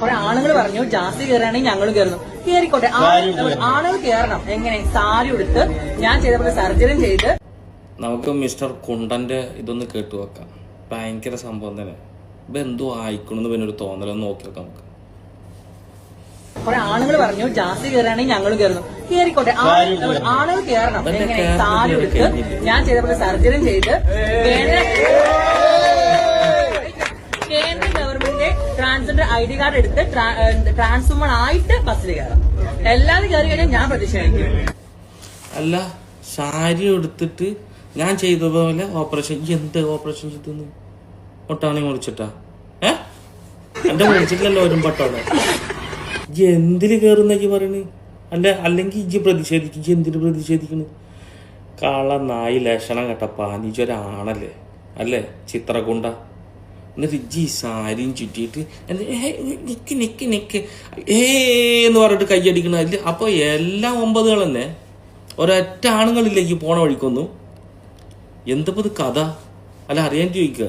കുറെ ആണുങ്ങൾ പറഞ്ഞു ജാസ്തി കയറുകയാണെങ്കിൽ ഞങ്ങളും കയറുന്നു. കയറിക്കോട്ടെ, ആണുങ്ങൾ കയറണം. എങ്ങനെ? സാരി ഉടുത്ത് ഞാൻ ചെയ്ത പോലെ സർജറിയും ചെയ്ത്. നമുക്ക് മിസ്റ്റർ കുണ്ടന്റെ ഇതൊന്ന് കേട്ടു വെക്കാം. ഭയങ്കര സംഭവം തന്നെ. ഇപ്പൊ എന്തോ ആയിക്കണെന്ന് പിന്നെ ഒരു തോന്നലൊന്ന് നോക്കി വെക്കാം നമുക്ക്. കുറെ ആണുങ്ങൾ പറഞ്ഞു ജാസ്തി കയറുകയാണെങ്കിൽ ഞങ്ങളും കയറുന്നു. കയറിക്കോട്ടെ, ആണുങ്ങൾ കയറണം. എങ്ങനെ? സാരി ഉടുത്ത് ഞാൻ ചെയ്ത പോലെ സർജറിയും ചെയ്ത് കേന്ദ്ര ഗവൺമെന്റ് ട്രാൻസ്ജെൻഡർ ID കാർഡ് എടുത്ത് ട്രാൻസ്വുമൺ ആയിട്ട് ബസ്സിൽ കയറാം. എല്ലാവരും കയറി കഴിഞ്ഞാൽ ഞാൻ പ്രതിഷേധിക്കും. അല്ല, സാരി എടുത്തിട്ട് ഞാൻ ചെയ്ത പോലെ ഓപ്പറേഷൻ. എന്ത് ഓപ്പറേഷൻ ചെയ്തെന്ന്? ഒട്ടാണി മുറിച്ചിട്ടാ? എന്റെ മുറിച്ചിട്ടില്ലല്ലോ ഒരു പട്ടോടെ. എന്തിന് കയറുന്നേക്ക് പറയണ്? അല്ലെങ്കിൽ ഇജ്ജ് പ്രതിഷേധിക്കും. ഇജ്ജ് എന്തിന് പ്രതിഷേധിക്കണ്? കള നായി ലക്ഷണം കേട്ട പാനിച്ചൊരാണല്ലേ അല്ലേ ചിത്രകുണ്ട. എന്നിട്ട് ഇജ്ജി സാരിയും ചുറ്റിയിട്ട് നിക്ക് നിക്ക് നിക്ക് എന്ന് പറഞ്ഞിട്ട് കൈയടിക്കണ. അല്ല, അപ്പൊ എല്ലാം 9 തന്നെ, ഒരൊറ്റ ആണുങ്ങളിലേക്ക് പോണ വഴിക്കൊന്നും. എന്തപ്പത് കഥ? അല്ല, അറിയാൻ ചോദിക്കുക.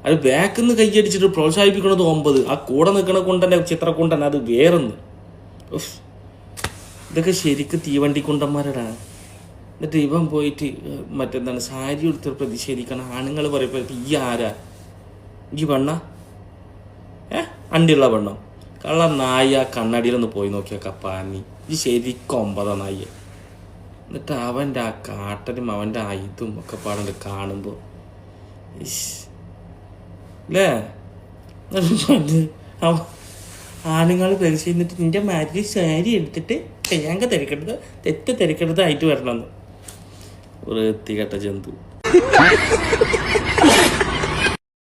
അത് ബാക്കിൽ നിന്ന് കൈയടിച്ചിട്ട് പ്രോത്സാഹിപ്പിക്കണത് 9, ആ കൂടെ നിൽക്കണ കൊണ്ടന്നെ ചിത്രകൊണ്ടന്നെ അത് വേറൊന്ന്. ഇതൊക്കെ ശരിക്കും തീവണ്ടി കുണ്ടന്മാരടാ. എന്നിട്ട് ഇവൻ പോയിട്ട് മറ്റെന്താണ് സാരി എടുത്ത് പ്രതിഷേധിക്കണം. ആണുങ്ങൾ പറയുമ്പോ ഈ ആരാ? ഈ പെണ്ണ? അണ്ടിയുള്ള പെണ്ണോ? കള്ള നായ. കണ്ണടിയിലൊന്ന് പോയി നോക്കിയ കപ്പാനി. ഈ ശരിക്കും 9 നായ. എന്നിട്ട് അവൻ്റെ ആ കാട്ടനും അവൻ്റെ ആയുധം ഒക്കെ പാടണ്ട് കാണുമ്പോ അല്ലേ? ആണുങ്ങൾ പരിശീലിച്ചിട്ട് നിന്റെ മാറ്റി സാരി എടുത്തിട്ട് തേങ്ങ തിരക്കെടുത്ത് തെറ്റ് തിരക്കെടുത്ത് ആയിട്ട് വരണമെന്ന്. ഒരു എത്തികെട്ട ജന്തു.